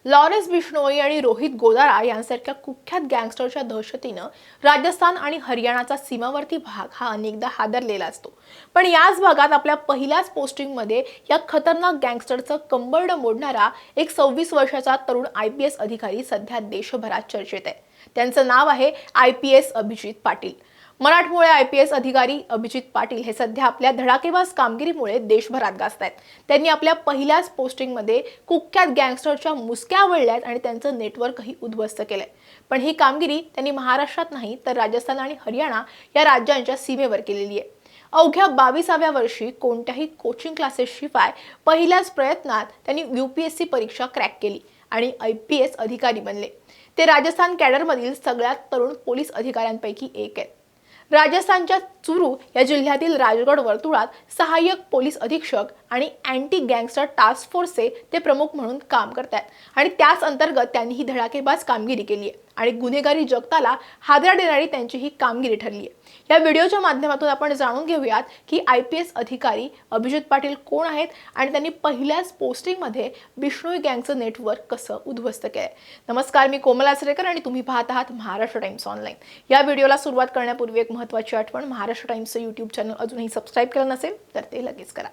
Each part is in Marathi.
लॉरेन्स बिश्नोई आणि रोहित गोदारा यांसारख्या कुख्यात गँगस्टरच्या दहशतीनं राजस्थान आणि हरियाणाचा सीमावर्ती भाग हा अनेकदा हादरलेला असतो। पण याच भागात आपल्या पहिल्याच पोस्टिंगमध्ये या खतरनाक गँगस्टरचं कंबरड मोडणारा एक 26 वर्षाचा तरुण IPS अधिकारी सध्या देशभरात चर्चेत आहे। त्यांचं नाव आहे IPS अभिजित पाटील। मराठमोळे IPS अधिकारी अभिजित पाटील हे सध्या आपल्या धडाकेबाज कामगिरीमुळे देशभरात गाजतायत। त्यांनी आपल्या पहिल्याच पोस्टिंगमध्ये कुख्यात गँगस्टरच्या मुसक्या वळल्यात आणि त्यांचं नेटवर्कही उद्ध्वस्त केलंय। पण ही कामगिरी त्यांनी महाराष्ट्रात नाही तर राजस्थान आणि हरियाणा या राज्यांच्या सीमेवर केलेली आहे। अवघ्या 22व्या वर्षी कोणत्याही कोचिंग क्लासेसशिवाय पहिल्याच प्रयत्नात त्यांनी UPSC परीक्षा क्रॅक केली आणि IPS अधिकारी बनले। ते राजस्थान कॅडरमधील सगळ्यात तरुण पोलीस अधिकाऱ्यांपैकी एक आहेत। राजस्थानच्या चुरू या जिल्ह्यातील राजगड वर्तुळात सहाय्यक पोलीस अधीक्षक आणि अँटी गँगस्टर टास्क फोर्सचे ते प्रमुख म्हणून काम करतात आणि त्याच अंतर्गत त्यांनी ही धडाकेबाज कामगिरी केली आहे आणि गुन्हेगारी जगताला हादरा देणारी त्यांची ही कामगिरी ठरली आहे। या व्हिडिओच्या माध्यमातून आपण जाणून घेऊयात की IPS अधिकारी अभिजित पाटील कोण आहेत आणि त्यांनी पहिल्याच पोस्टिंगमध्ये बिश्नोई गँगचं नेटवर्क कसं उद्ध्वस्त केलंय। नमस्कार, मी कोमल आचरेकर आणि तुम्ही पाहत आहात महाराष्ट्र टाइम्स ऑनलाईन। या व्हिडिओला सुरुवात करण्यापूर्वी एक महत्त्वाची आठवण, महाराष्ट्र टाइम्सचं YouTube चॅनल अजूनही सबस्क्राइब केलं नसेल तर ते लगेच करा।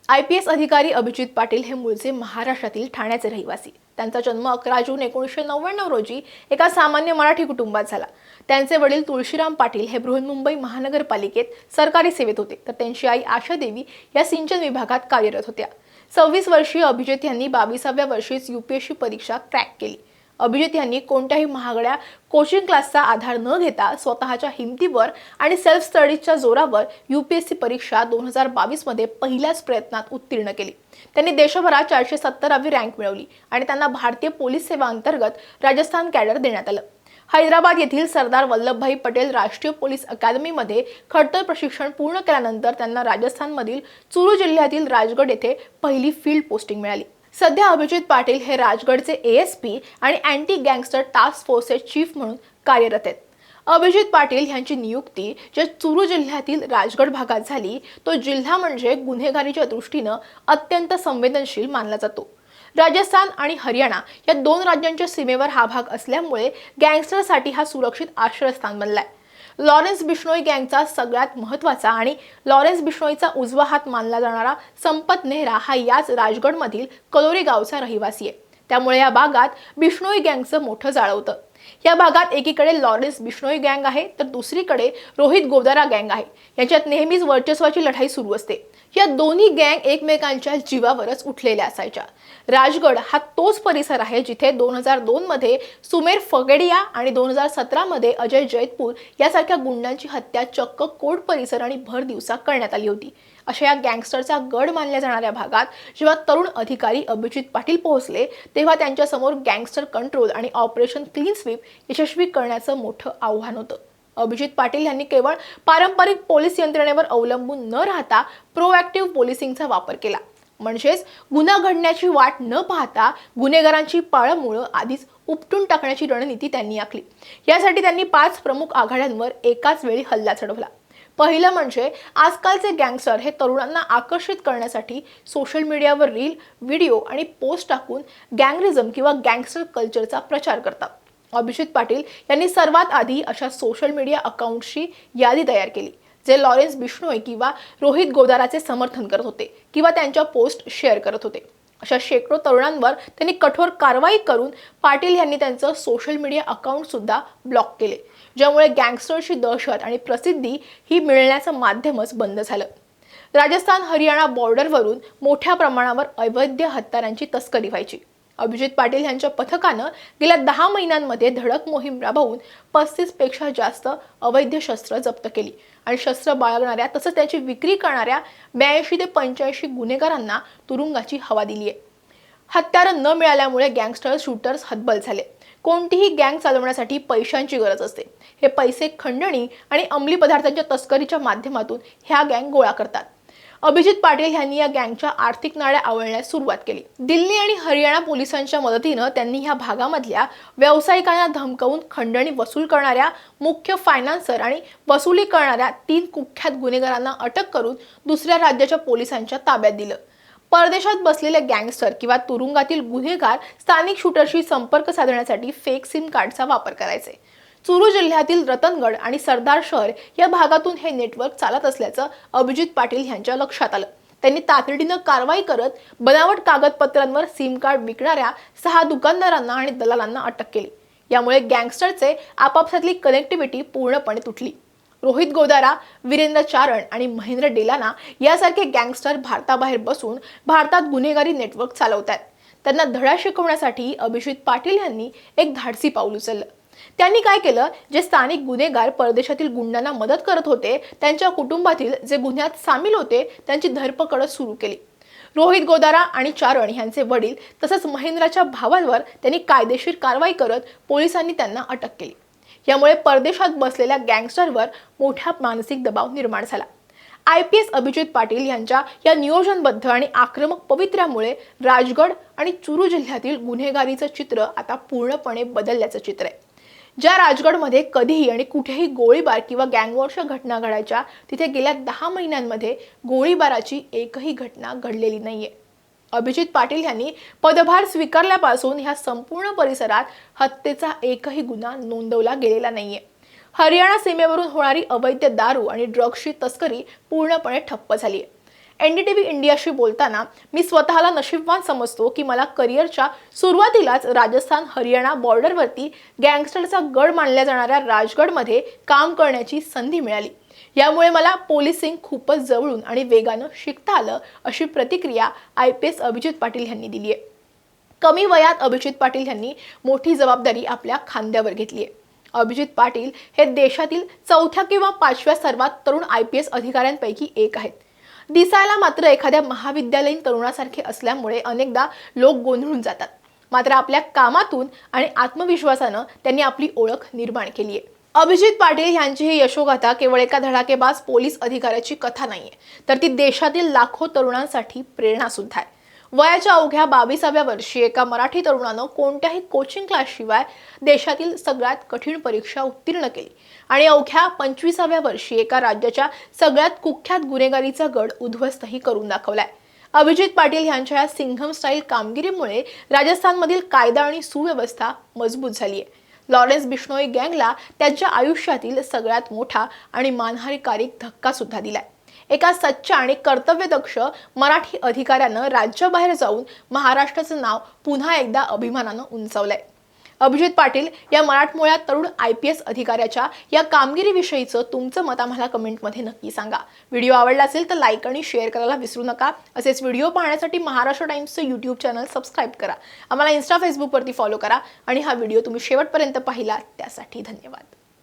IPS अधिकारी अभिजित पाटील हे मूळचे महाराष्ट्रातील ठाण्याचे रहिवासी। त्यांचा जन्म 11 जून 1999 रोजी एका सामान्य मराठी कुटुंबात झाला। त्यांचे वडील तुळशीराम पाटील हे बृहन्मुंबई महानगरपालिकेत सरकारी सेवेत होते, तर त्यांची आई आशा देवी या सिंचन विभागात कार्यरत होत्या। 26 वर्षीय अभिजित यांनी 22व्या वर्षीच UPSC परीक्षा क्रॅक केली। अभिजित यांनी कोणत्याही महागड्या कोचिंग क्लासचा आधार न घेता स्वतःच्या हिमतीवर आणि सेल्फ स्टडीजच्या जोरावर UPSC परीक्षा 2022 मध्ये पहिल्याच प्रयत्नात उत्तीर्ण केली। त्यांनी देशभरात 470वी रँक मिळवली आणि त्यांना भारतीय पोलीस सेवा अंतर्गत राजस्थान कॅडर देण्यात आलं। हैदराबाद येथील सरदार वल्लभभाई पटेल राष्ट्रीय पोलीस अकादमीमध्ये खडतर प्रशिक्षण पूर्ण केल्यानंतर त्यांना राजस्थानमधील चुरू जिल्ह्यातील राजगड येथे पहिली फील्ड पोस्टिंग मिळाली। सध्या अभिजित पाटील हे राजगडचे ASP आणि अँटी गँगस्टर टास्क फोर्सचे चीफ म्हणून कार्यरत आहेत। अभिजित पाटील यांची नियुक्ती ज्या चुरू जिल्ह्यातील राजगड भागात झाली, तो जिल्हा म्हणजे गुन्हेगारीच्या दृष्टीने अत्यंत संवेदनशील मानला जातो। राजस्थान आणि हरियाणा या दोन राज्यांच्या सीमेवर हा भाग असल्यामुळे गँगस्टरसाठी हा सुरक्षित आश्रयस्थान बनलाय। लॉरेन्स बिश्नोई गँगचा सगळ्यात महत्त्वाचा आणि लॉरेन्स बिश्नोईचा उजवा हात मानला जाणारा संपत नेहरा हा याच राजगडमधील कलोरी गावचा रहिवासी आहे। त्यामुळे या भागात बिश्नोई गँगचं मोठं जाळं होतं। या भागात एकीकडे लॉरेन्स बिश्नोई गँग आहे तर दुसरीकडे रोहित गोदारा गँग आहे। यांच्यात नेहमीच वर्चस्वाची लढाई सुरू असते। या दोन्ही गँग एकमेकांच्या जीवावरच उठलेल्या असायच्या। राजगड हा तोच परिसर आहे जिथे 2002 मध्ये सुमेर फगेडिया आणि 2017 मध्ये अजय जैतपूर यासारख्या गुंडांची हत्या चक्क कोर्ट परिसर आणि भर दिवसा करण्यात आली होती। अशा या गँगस्टरचा गड मानल्या जाणाऱ्या भागात जेव्हा तरुण अधिकारी अभिजित पाटील पोहोचले तेव्हा त्यांच्या समोर गँगस्टर कंट्रोल आणि ऑपरेशन क्लीन स्वीप यशस्वी करण्याचं मोठं आव्हान होतं। अभिजित पाटील यांनी केवळ पारंपरिक पोलीस यंत्रणेवर अवलंबून न राहता प्रोएक्टिव्ह पोलिसिंगचा वापर केला। म्हणजेच गुन्हा घडण्याची वाट न पाहता गुन्हेगारांची पाळंमुळं आधीच उपटून टाकण्याची रणनीती त्यांनी आखली। यासाठी त्यांनी 5 प्रमुख आघाड्यांवर एकाच वेळी हल्ला चढवला। पहिलं म्हणजे आजकालचे गँगस्टर हे तरुणांना आकर्षित करण्यासाठी सोशल मीडियावर रील, व्हिडिओ आणि पोस्ट टाकून गँगरिझम किंवा गँगस्टर कल्चरचा प्रचार करतात। अभिजित पाटील यांनी सर्वात आधी अशा सोशल मीडिया अकाउंट्सची यादी तयार केली जे लॉरेन्स बिश्नोई किंवा रोहित गोदाराचे समर्थन करत होते किंवा त्यांच्या पोस्ट शेअर करत होते। अशा शेकडो तरुणांवर त्यांनी कठोर कारवाई करून पाटील यांनी त्यांचं सोशल मीडिया अकाउंट सुद्धा ब्लॉक केले, ज्यामुळे गँगस्टरची दहशत आणि प्रसिद्धी ही मिळण्याचं माध्यमच बंद झालं। राजस्थान हरियाणा बॉर्डरवरून मोठ्या प्रमाणावर अवैध हत्यारांची तस्करी व्हायची। अभिजित पाटील यांच्या पथकानं गेल्या 10 महिन्यांमध्ये धडक मोहीम राबवून 35 पेक्षा जास्त अवैध शस्त्र जप्त केली आणि शस्त्र बाळगणाऱ्या तसंच त्याची विक्री करणाऱ्या 82 ते 85 गुन्हेगारांना तुरुंगाची हवा दिली आहे। हत्यारं न मिळाल्यामुळे गँगस्टर शूटर्स हतबल झाले। कोणतीही गँग चालवण्यासाठी पैशांची गरज असते। हे पैसे खंडणी आणि अंमली पदार्थांच्या तस्करीच्या माध्यमातून ह्या गँग गोळा करतात। अभिजित पाटील यांनी या गँगच्या आर्थिक नाड्या आवळण्यास सुरुवात केली। दिल्ली आणि हरियाणा पोलिसांच्या मदतीने त्यांनी ह्या भागामधल्या व्यावसायिकांना धमकावून खंडणी वसूल करणाऱ्या मुख्य फायनान्सर आणि वसुली करणाऱ्या 3 कुख्यात गुन्हेगारांना अटक करून दुसऱ्या राज्याच्या पोलिसांच्या ताब्यात दिलं। परदेशात बसलेले गँगस्टर किंवा तुरुंगातील गुन्हेगार स्थानिक शूटरशी संपर्क साधण्यासाठी फेक सिम कार्डचा वापर करायचे। चुरू जिल्ह्यातील रतनगड आणि सरदार शहर या भागातून हे नेटवर्क चालत असल्याचं अभिजित पाटील यांच्या लक्षात आलं। त्यांनी तातडीनं कारवाई करत बनावट कागदपत्रांवर सिम कार्ड विकणाऱ्या 6 दुकानदारांना आणि दलालांना अटक केली। यामुळे गँगस्टरचे आपापसातली कनेक्टिव्हिटी पूर्णपणे तुटली। रोहित गोदारा, वीरेंद्र चारण आणि महेंद्र डेलाना यासारखे गँगस्टर भारताबाहेर बसून भारतात गुन्हेगारी नेटवर्क चालवतात। त्यांना धडा शिकवण्यासाठी अभिजित पाटील यांनी एक धाडसी पाऊल उचललं। त्यांनी काय केलं, जे स्थानिक गुन्हेगार परदेशातील गुंडांना मदत करत होते त्यांच्या कुटुंबातील जे गुन्ह्यात सामील होते त्यांची धरपकड सुरू केली। रोहित गोदारा आणि चारण यांचे वडील तसंच महेंद्राच्या भावांवर त्यांनी कायदेशीर कारवाई करत पोलिसांनी त्यांना अटक केली। यामुळे परदेशात बसलेल्या गँगस्टरवर मोठा मानसिक दबाव निर्माण झाला। IPS अभिजित पाटील यांच्या या नियोजनबद्ध आणि आक्रमक पवित्र्यामुळे राजगड आणि चुरू जिल्ह्यातील गुन्हेगारीचं चित्र आता पूर्णपणे बदलल्याचं चित्र आहे। ज्या राजगडमध्ये कधीही आणि कुठेही गोळीबार किंवा गँगवॉरच्या घटना घडायच्या, तिथे गेल्या 10 महिन्यांमध्ये गोळीबाराची एकही घटना घडलेली नाहीये। अभिजित पाटील यांनी पदभार स्वीकारल्यापासून ह्या संपूर्ण परिसरात हत्येचा एकही गुन्हा नोंदवला गेलेला नाहीये। हरियाणा सीमेवरून होणारी अवैध दारू आणि ड्रग्सची तस्करी पूर्णपणे ठप्प झाली आहे। NDTV इंडियाशी बोलताना मी स्वतःला नशीबवान समजतो की मला करिअरच्या सुरुवातीलाच राजस्थान हरियाणा बॉर्डरवरती गँगस्टरचा गड मानल्या जाणाऱ्या राजगडमध्ये काम करण्याची संधी मिळाली। यामुळे मला पोलिसिंग खूपच जवळून आणि वेगानं शिकता आलं, अशी प्रतिक्रिया IPS अभिजित पाटील यांनी दिली आहे। कमी वयात अभिजित पाटील यांनी मोठी जबाबदारी आपल्या खांद्यावर घेतली आहे। अभिजित पाटील हे देशातील 4थ्या किंवा 5व्या सर्वात तरुण IPS अधिकाऱ्यांपैकी एक आहेत। दिसायला मात्र एखाद्या महाविद्यालयीन तरुणासारखे असल्यामुळे अनेकदा लोक गोंधळून जातात, मात्र आपल्या कामातून आणि आत्मविश्वासानं त्यांनी आपली ओळख निर्माण केली आहे। अभिजित पाटील यांची ही यशोगाथा केवळ एका धडाकेबाज पोलीस अधिकाऱ्याची कथा नाहीये, तर ती देशातील लाखो तरुणांसाठी प्रेरणा सुद्धा आहे। वयाच्या अवघ्या 22व्या वर्षी एका मराठी तरुणानं कोणत्याही कोचिंग क्लासशिवाय देशातील सगळ्यात कठीण परीक्षा उत्तीर्ण केली आणि अवघ्या 25व्या वर्षी एका राज्याच्या सगळ्यात कुख्यात गुन्हेगारीचा गड उद्ध्वस्तही करून दाखवलाय। अभिजित पाटील यांच्या या सिंघम स्टाईल कामगिरीमुळे राजस्थानमधील कायदा आणि सुव्यवस्था मजबूत झाली आहे। लॉरेन्स बिश्नोई गँगला त्यांच्या आयुष्यातील सगळ्यात मोठा आणि मानहानिकारक धक्का सुद्धा दिलाय। एका सच्चा आणि कर्तव्यदक्ष मराठी अधिकाऱ्यानं राज्याबाहेर जाऊन महाराष्ट्राचं नाव पुन्हा एकदा अभिमानानं उंचावलंय। अभिजित पाटील या मराठमोळ्या तरुण IPS अधिकाऱ्याच्या या कामगिरीविषयीचं तुमचं मत आम्हाला कमेंटमध्ये नक्की सांगा। व्हिडिओ आवडला असेल तर लाईक आणि शेअर करायला विसरू नका। असेच व्हिडिओ पाहण्यासाठी महाराष्ट्र टाइम्सचं YouTube चॅनल सबस्क्राईब करा। आम्हाला Insta, Facebook वरती फॉलो करा आणि हा व्हिडिओ तुम्ही शेवटपर्यंत पाहिला त्यासाठी धन्यवाद।